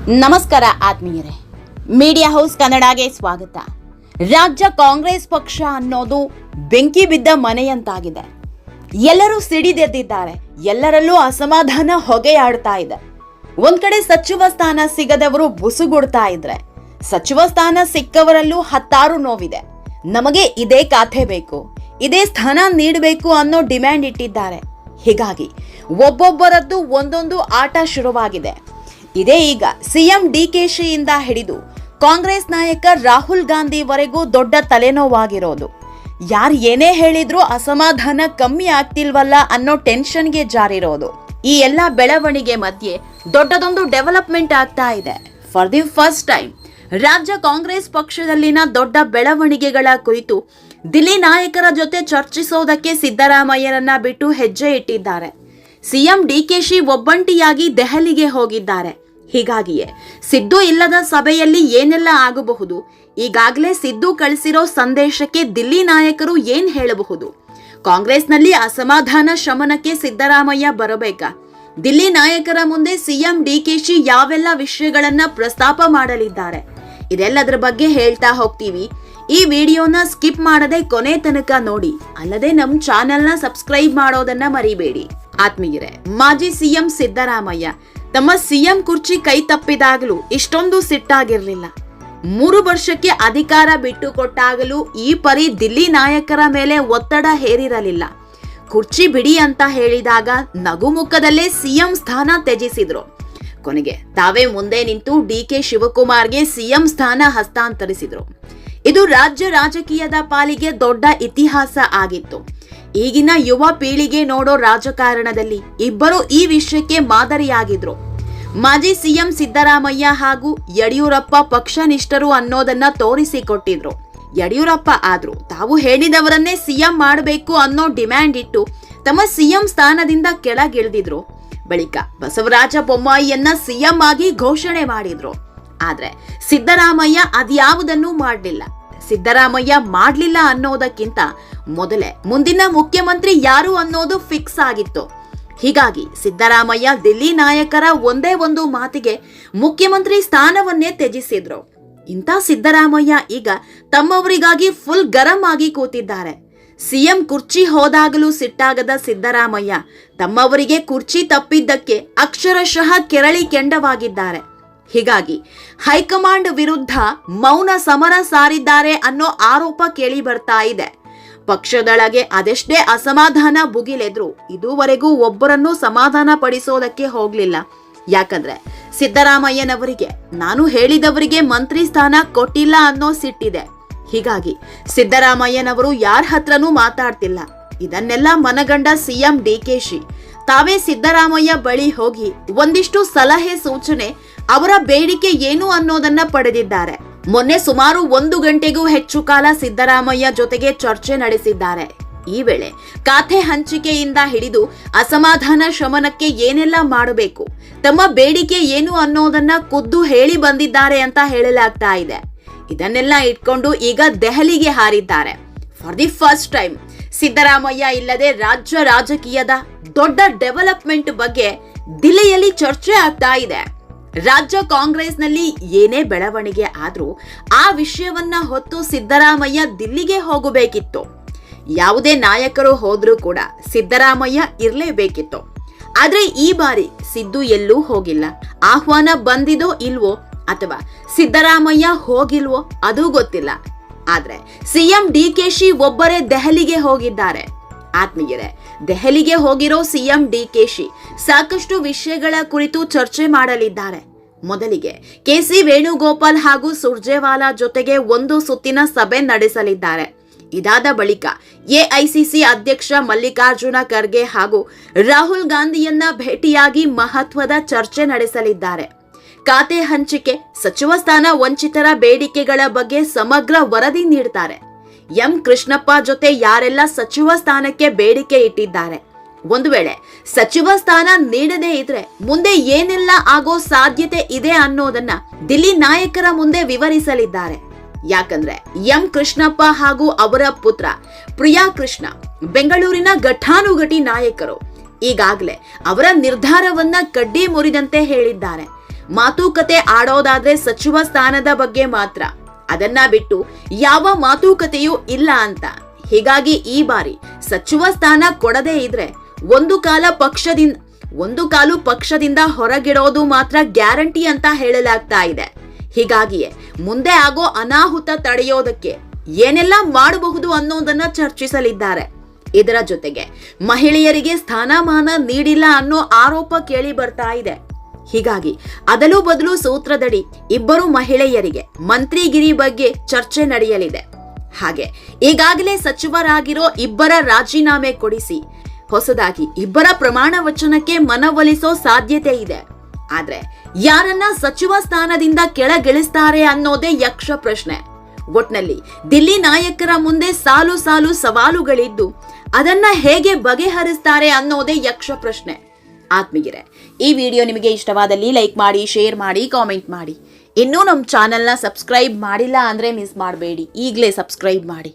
ನಮಸ್ಕಾರ ಆತ್ಮೀಯರೇ, media house ಕನ್ನಡಗೆ ಸ್ವಾಗತ. ರಾಜ್ಯ ಕಾಂಗ್ರೆಸ್ ಪಕ್ಷ ಅನ್ನೋದು ಬೆಂಕಿ ಬಿದ್ದ ಮನೆಯಂತಾಗಿದೆ. ಎಲ್ಲರೂ ಸಿಡಿದೆದ್ದಿದ್ದಾರೆ, ಎಲ್ಲರಲ್ಲೂ ಅಸಮಾಧಾನ ಹೊಗೆಯಾಡ್ತಾ ಇದೆ. ಒಂದ್ ಕಡೆ ಸಚಿವ ಸ್ಥಾನ ಸಿಗದವರು ಬುಸುಗುಡ್ತಾ ಇದ್ರೆ, ಸಚಿವ ಸ್ಥಾನ ಸಿಕ್ಕವರಲ್ಲೂ ಹತ್ತಾರು ನೋವಿದೆ. ನಮಗೆ ಇದೇ ಖಾತೆ ಬೇಕು, ಇದೇ ಸ್ಥಾನ ನೀಡಬೇಕು ಅನ್ನೋ ಡಿಮ್ಯಾಂಡ್ ಇಟ್ಟಿದ್ದಾರೆ. ಹೀಗಾಗಿ ಒಬ್ಬೊಬ್ಬರದ್ದು ಒಂದೊಂದು ಆಟ ಶುರುವಾಗಿದೆ. ಇದೇ ಈಗ ಸಿಎಂ ಡಿಕೆಶಿಯಿಂದ ಹಿಡಿದು ಕಾಂಗ್ರೆಸ್ ನಾಯಕ ರಾಹುಲ್ ಗಾಂಧಿವರೆಗೂ ದೊಡ್ಡ ತಲೆನೋವಾಗಿರೋದು. ಯಾರು ಏನೇ ಹೇಳಿದ್ರೂ ಅಸಮಾಧಾನ ಕಮ್ಮಿ ಆಗ್ತಿಲ್ವಲ್ಲ ಅನ್ನೋ ಟೆನ್ಷನ್ಗೆ ಜಾರಿರೋದು. ಈ ಎಲ್ಲ ಬೆಳವಣಿಗೆ ಮಧ್ಯೆ ದೊಡ್ಡದೊಂದು ಡೆವಲಪ್ಮೆಂಟ್ ಆಗ್ತಾ ಇದೆ. ಫಾರ್ ದಿ ಫಸ್ಟ್ ಟೈಮ್ ರಾಜ್ಯ ಕಾಂಗ್ರೆಸ್ ಪಕ್ಷದಲ್ಲಿನ ದೊಡ್ಡ ಬೆಳವಣಿಗೆಗಳ ಕುರಿತು ದಿಲ್ಲಿ ನಾಯಕರ ಜೊತೆ ಚರ್ಚಿಸೋದಕ್ಕೆ ಸಿದ್ದರಾಮಯ್ಯನನ್ನ ಬಿಟ್ಟು ಹೆಜ್ಜೆ ಇಟ್ಟಿದ್ದಾರೆ. ಸಿಎಂ ಡಿಕೆಶಿ ಒಬ್ಬಂಟಿಯಾಗಿ ದೆಹಲಿಗೆ ಹೋಗಿದ್ದಾರೆ. ಹೀಗಾಗಿಯೇ ಸಿದ್ದು ಇಲ್ಲದ ಸಭೆಯಲ್ಲಿ ಏನೆಲ್ಲ ಆಗಬಹುದು, ಈಗಾಗಲೇ ಸಿದ್ದು ಕಳಿಸಿರೋ ಸಂದೇಶಕ್ಕೆ ದಿಲ್ಲಿ ನಾಯಕರು ಏನ್ ಹೇಳಬಹುದು, ಕಾಂಗ್ರೆಸ್ನಲ್ಲಿ ಅಸಮಾಧಾನ ಶಮನಕ್ಕೆ ಸಿದ್ದರಾಮಯ್ಯ ಬರಬೇಕಾ, ದಿಲ್ಲಿ ನಾಯಕರ ಮುಂದೆ ಸಿಎಂ ಡಿಕೆಶಿ ಯಾವೆಲ್ಲ ವಿಷಯಗಳನ್ನ ಪ್ರಸ್ತಾಪ ಮಾಡಲಿದ್ದಾರೆ, ಇದೆಲ್ಲದರ ಬಗ್ಗೆ ಹೇಳ್ತಾ ಹೋಗ್ತೀವಿ. ಈ ವಿಡಿಯೋನ ಸ್ಕಿಪ್ ಮಾಡದೆ ಕೊನೆ ತನಕ ನೋಡಿ. ಅಲ್ಲದೆ ನಮ್ಮ ಚಾನೆಲ್ನ ಸಬ್ಸ್ಕ್ರೈಬ್ ಮಾಡೋದನ್ನ ಮರಿಬೇಡಿ. ಆತ್ಮೀಯರೇ, ಮಾಜಿ ಸಿಎಂ ಸಿದ್ದರಾಮಯ್ಯ ತಮ್ಮ ಸಿಎಂ ಕುರ್ಚಿ ಕೈ ತಪ್ಪಿದಾಗಲೂ ಇಷ್ಟೊಂದು ಸಿಟ್ಟಾಗಿರ್ಲಿಲ್ಲ. 3 ವರ್ಷಕ್ಕೆ ಅಧಿಕಾರ ಬಿಟ್ಟು ಕೊಟ್ಟಾಗಲೂ ಈ ಪರಿ ದಿಲ್ಲಿ ನಾಯಕರ ಮೇಲೆ ಒತ್ತಡ ಹೇರಿರಲಿಲ್ಲ. ಕುರ್ಚಿ ಬಿಡಿ ಅಂತ ಹೇಳಿದಾಗ ನಗುಮುಖದಲ್ಲೇ ಸಿಎಂ ಸ್ಥಾನ ತ್ಯಜಿಸಿದ್ರು. ಕೊನೆಗೆ ತಾವೇ ಮುಂದೆ ನಿಂತು ಡಿಕೆ ಶಿವಕುಮಾರ್ಗೆ ಸಿಎಂ ಸ್ಥಾನ ಹಸ್ತಾಂತರಿಸಿದ್ರು. ಇದು ರಾಜ್ಯ ರಾಜಕೀಯದ ಪಾಲಿಗೆ ದೊಡ್ಡ ಇತಿಹಾಸ ಆಗಿತ್ತು. ಈಗಿನ ಯುವ ಪೀಳಿಗೆ ನೋಡೋ ರಾಜಕಾರಣದಲ್ಲಿ ಇಬ್ಬರು ಈ ವಿಷಯಕ್ಕೆ ಮಾದರಿಯಾಗಿದ್ರು. ಮಾಜಿ ಸಿಎಂ ಸಿದ್ದರಾಮಯ್ಯ ಹಾಗೂ ಯಡಿಯೂರಪ್ಪ ಪಕ್ಷನಿಷ್ಠರು ಅನ್ನೋದನ್ನ ತೋರಿಸಿಕೊಟ್ಟಿದ್ರು. ಯಡಿಯೂರಪ್ಪ ಆದ್ರೂ ತಾವು ಹೇಳಿದವರನ್ನೇ ಸಿಎಂ ಮಾಡಬೇಕು ಅನ್ನೋ ಡಿಮ್ಯಾಂಡ್ ಇಟ್ಟು ತಮ್ಮ ಸಿಎಂ ಸ್ಥಾನದಿಂದ ಕೆಳಗಿಳಿದಿದ್ರು. ಬಳಿಕ ಬಸವರಾಜ ಬೊಮ್ಮಾಯಿಯನ್ನ ಸಿಎಂ ಆಗಿ ಘೋಷಣೆ ಮಾಡಿದ್ರು. ಆದ್ರೆ ಸಿದ್ದರಾಮಯ್ಯ ಅದ್ಯಾವುದನ್ನೂ ಮಾಡಲಿಲ್ಲ. ಸಿದ್ದರಾಮಯ್ಯ ಮಾಡ್ಲಿಲ್ಲ ಅನ್ನೋದಕ್ಕಿಂತ ಮೊದಲೇ ಮುಂದಿನ ಮುಖ್ಯಮಂತ್ರಿ ಯಾರು ಅನ್ನೋದು ಫಿಕ್ಸ್ ಆಗಿತ್ತು. ಹೀಗಾಗಿ ಸಿದ್ದರಾಮಯ್ಯ ದಿಲ್ಲಿ ನಾಯಕರ ಒಂದೇ ಒಂದು ಮಾತಿಗೆ ಮುಖ್ಯಮಂತ್ರಿ ಸ್ಥಾನವನ್ನೇ ತ್ಯಜಿಸಿದ್ರು. ಇಂಥ ಸಿದ್ದರಾಮಯ್ಯ ಈಗ ತಮ್ಮವರಿಗಾಗಿ ಫುಲ್ ಗರಂ ಆಗಿ ಕೂತಿದ್ದಾರೆ. ಸಿಎಂ ಕುರ್ಚಿ ಹೋದಾಗಲೂ ಸಿಟ್ಟಾಗದ ಸಿದ್ದರಾಮಯ್ಯ ತಮ್ಮವರಿಗೆ ಕುರ್ಚಿ ತಪ್ಪಿದ್ದಕ್ಕೆ ಅಕ್ಷರಶಃ ಕೆರಳಿ ಕೆಂಡವಾಗಿದ್ದಾರೆ. ಹೀಗಾಗಿ ಹೈಕಮಾಂಡ್ ವಿರುದ್ಧ ಮೌನ ಸಮರ ಸಾರಿದ್ದಾರೆ ಅನ್ನೋ ಆರೋಪ ಕೇಳಿ ಬರ್ತಾ ಇದೆ. ಪಕ್ಷದೊಳಗೆ ಅದೆಷ್ಟೇ ಅಸಮಾಧಾನ ಭುಗಿಲೆದ್ರು ಇದುವರೆಗೂ ಒಬ್ಬರನ್ನು ಸಮಾಧಾನ ಪಡಿಸೋದಕ್ಕೆ ಹೋಗ್ಲಿಲ್ಲ. ಯಾಕಂದ್ರೆ ಸಿದ್ದರಾಮಯ್ಯನವರಿಗೆ ನಾನು ಹೇಳಿದವರಿಗೆ ಮಂತ್ರಿ ಸ್ಥಾನ ಕೊಟ್ಟಿಲ್ಲ ಅನ್ನೋ ಸಿಟ್ಟಿದೆ. ಹೀಗಾಗಿ ಸಿದ್ದರಾಮಯ್ಯನವರು ಯಾರ ಹತ್ರನೂ ಮಾತಾಡ್ತಿಲ್ಲ. ಇದನ್ನೆಲ್ಲ ಮನಗಂಡ ಸಿಎಂ ಡಿಕೆಶಿ ತಾವೇ ಸಿದ್ದರಾಮಯ್ಯ ಬಳಿ ಹೋಗಿ ಒಂದಿಷ್ಟು ಸಲಹೆ ಸೂಚನೆ, ಅವರ ಬೇಡಿಕೆ ಏನು ಅನ್ನೋದನ್ನ ಪಡೆದಿದ್ದಾರೆ. ಮೊನ್ನೆ ಸುಮಾರು 1 ಗಂಟೆಗೂ ಹೆಚ್ಚು ಕಾಲ ಸಿದ್ದರಾಮಯ್ಯ ಜೊತೆಗೆ ಚರ್ಚೆ ನಡೆಸಿದ್ದಾರೆ. ಈ ವೇಳೆ ಖಾತೆ ಹಂಚಿಕೆಯಿಂದ ಹಿಡಿದು ಅಸಮಾಧಾನ ಶಮನಕ್ಕೆ ಏನೆಲ್ಲ ಮಾಡಬೇಕು, ತಮ್ಮ ಬೇಡಿಕೆ ಏನು ಅನ್ನೋದನ್ನ ಖುದ್ದು ಹೇಳಿ ಬಂದಿದ್ದಾರೆ ಅಂತ ಹೇಳಲಾಗ್ತಾ ಇದೆ. ಇದನ್ನೆಲ್ಲ ಇಟ್ಕೊಂಡು ಈಗ ದೆಹಲಿಗೆ ಹಾರಿದ್ದಾರೆ. For the first time Siddaramaiah ಇಲ್ಲದೆ ರಾಜ್ಯ ರಾಜಕೀಯದ ದೊಡ್ಡ ಡೆವಲಪ್ಮೆಂಟ್ ಬಗ್ಗೆ ದಿಲ್ಲಿಯಲ್ಲಿ ಚರ್ಚೆ ಆಗ್ತಾ ಇದೆ. ರಾಜ್ಯ ಕಾಂಗ್ರೆಸ್ನಲ್ಲಿ ಏನೇ ಬೆಳವಣಿಗೆ ಆದ್ರೂ ಆ ವಿಷಯವನ್ನ ಹೊತ್ತು ಸಿದ್ದರಾಮಯ್ಯ ದಿಲ್ಲಿಗೆ ಹೋಗಬೇಕಿತ್ತು. ಯಾವುದೇ ನಾಯಕರು ಹೋದ್ರೂ ಕೂಡ ಸಿದ್ದರಾಮಯ್ಯ ಇರಲೇಬೇಕಿತ್ತು. ಆದ್ರೆ ಈ ಬಾರಿ ಸಿದ್ದು ಎಲ್ಲೂ ಹೋಗಿಲ್ಲ. ಆಹ್ವಾನ ಬಂದಿದೋ ಇಲ್ವೋ ಅಥವಾ ಸಿದ್ದರಾಮಯ್ಯ ಹೋಗಿಲ್ವೋ ಅದು ಗೊತ್ತಿಲ್ಲ. ಆದ್ರೆ ಸಿಎಂ ಡಿಕೆಶಿ ಒಬ್ಬರೇ ದೆಹಲಿಗೆ ಹೋಗಿದ್ದಾರೆ. ಆತ್ಮೀಯರೇ, ದೆಹಲಿಗೆ ಹೋಗಿರೋ ಸಿಎಂ ಡಿಕೆಶಿ ಸಾಕಷ್ಟು ವಿಷಯಗಳ ಕುರಿತು ಚರ್ಚೆ ಮಾಡಲಿದ್ದಾರೆ. ಮೊದಲಿಗೆ ಕೆಸಿ ವೇಣುಗೋಪಾಲ್ ಹಾಗೂ ಸುರ್ಜೇವಾಲಾ ಜೊತೆಗೆ ಒಂದು ಸುತ್ತಿನ ಸಭೆ ನಡೆಸಲಿದ್ದಾರೆ. ಇದಾದ ಬಳಿಕ ಎಐಸಿಸಿ ಅಧ್ಯಕ್ಷ ಮಲ್ಲಿಕಾರ್ಜುನ ಖರ್ಗೆ ಹಾಗೂ ರಾಹುಲ್ ಗಾಂಧಿಯನ್ನ ಭೇಟಿಯಾಗಿ ಮಹತ್ವದ ಚರ್ಚೆ ನಡೆಸಲಿದ್ದಾರೆ. ಖಾತೆ ಹಂಚಿಕೆ, ಸಚಿವ ಸ್ಥಾನ ವಂಚಿತರ ಬೇಡಿಕೆಗಳ ಬಗ್ಗೆ ಸಮಗ್ರ ವರದಿ ನೀಡುತ್ತಾರೆ. ಎಂ ಕೃಷ್ಣಪ್ಪ ಜೊತೆ ಯಾರೆಲ್ಲ ಸಚಿವ ಸ್ಥಾನಕ್ಕೆ ಬೇಡಿಕೆ ಇಟ್ಟಿದ್ದಾರೆ, ಒಂದು ವೇಳೆ ಸಚಿವ ಸ್ಥಾನ ನೀಡದೇ ಇದ್ರೆ ಮುಂದೆ ಏನೆಲ್ಲ ಆಗೋ ಸಾಧ್ಯತೆ ಇದೆ ಅನ್ನೋದನ್ನ ದಿಲ್ಲಿ ನಾಯಕರ ಮುಂದೆ ವಿವರಿಸಲಿದ್ದಾರೆ. ಯಾಕಂದ್ರೆ ಎಂ ಕೃಷ್ಣಪ್ಪ ಹಾಗೂ ಅವರ ಪುತ್ರ ಪ್ರಿಯಾ ಕೃಷ್ಣ ಬೆಂಗಳೂರಿನ ಘಟಾನುಘಟಿ ನಾಯಕರು. ಈಗಾಗಲೇ ಅವರ ನಿರ್ಧಾರವನ್ನ ಕಡ್ಡಿ ಮುರಿದಂತೆ ಹೇಳಿದ್ದಾರೆ. ಮಾತುಕತೆ ಆಡೋದಾದ್ರೆ ಸಚಿವ ಸ್ಥಾನದ ಬಗ್ಗೆ ಮಾತ್ರ, ಅದನ್ನ ಬಿಟ್ಟು ಯಾವ ಮಾತುಕತೆಯೂ ಇಲ್ಲ ಅಂತ. ಹೀಗಾಗಿ ಈ ಬಾರಿ ಸಚಿವ ಸ್ಥಾನ ಕೊಡದೇ ಇದ್ರೆ ಒಂದು ಕಾಲು ಪಕ್ಷದಿಂದ ಹೊರಗಿಡೋದು ಮಾತ್ರ ಗ್ಯಾರಂಟಿ ಅಂತ ಹೇಳಲಾಗ್ತಾ ಇದೆ. ಹೀಗಾಗಿಯೇ ಮುಂದೆ ಆಗೋ ಅನಾಹುತ ತಡೆಯೋದಕ್ಕೆ ಏನೆಲ್ಲ ಮಾಡಬಹುದು ಅನ್ನೋದನ್ನ ಚರ್ಚಿಸಲಿದ್ದಾರೆ. ಇದರ ಜೊತೆಗೆ ಮಹಿಳೆಯರಿಗೆ ಸ್ಥಾನಮಾನ ನೀಡಿಲ್ಲ ಅನ್ನೋ ಆರೋಪ ಕೇಳಿ ಬರ್ತಾ ಇದೆ. ಹೀಗಾಗಿ ಅದಲು ಬದಲು ಸೂತ್ರದಡಿ ಇಬ್ಬರು ಮಹಿಳೆಯರಿಗೆ ಮಂತ್ರಿಗಿರಿ ಬಗ್ಗೆ ಚರ್ಚೆ ನಡೆಯಲಿದೆ. ಹಾಗೆ ಈಗಾಗಲೇ ಸಚಿವರಾಗಿರೋ ಇಬ್ಬರ ರಾಜೀನಾಮೆ ಕೊಡಿಸಿ ಹೊಸದಾಗಿ ಇಬ್ಬರ ಪ್ರಮಾಣ ವಚನಕ್ಕೆ ಮನವೊಲಿಸೋ ಸಾಧ್ಯತೆ ಇದೆ. ಆದ್ರೆ ಯಾರನ್ನ ಸಚಿವ ಸ್ಥಾನದಿಂದ ಕೆಳಗಿಳಿಸ್ತಾರೆ ಅನ್ನೋದೇ ಯಕ್ಷ ಪ್ರಶ್ನೆ. ಒಟ್ನಲ್ಲಿ ದಿಲ್ಲಿ ನಾಯಕರ ಮುಂದೆ ಸಾಲು ಸಾಲು ಸವಾಲುಗಳಿದ್ದು ಅದನ್ನ ಹೇಗೆ ಬಗೆಹರಿಸ್ತಾರೆ ಅನ್ನೋದೇ ಯಕ್ಷ ಪ್ರಶ್ನೆ. ಆತ್ಮೀಯರೇ, ಈ ವಿಡಿಯೋ ನಿಮಗೆ ಇಷ್ಟವಾದಲ್ಲಿ ಲೈಕ್ ಮಾಡಿ, ಶೇರ್ ಮಾಡಿ, ಕಾಮೆಂಟ್ ಮಾಡಿ. ಇನ್ನೂ ನಮ್ಮ ಚಾನೆಲ್ನ ಸಬ್ಸ್ಕ್ರೈಬ್ ಮಾಡಿಲ್ಲ ಅಂದ್ರೆ ಮಿಸ್ ಮಾಡಬೇಡಿ, ಈಗಲೇ ಸಬ್ಸ್ಕ್ರೈಬ್ ಮಾಡಿ.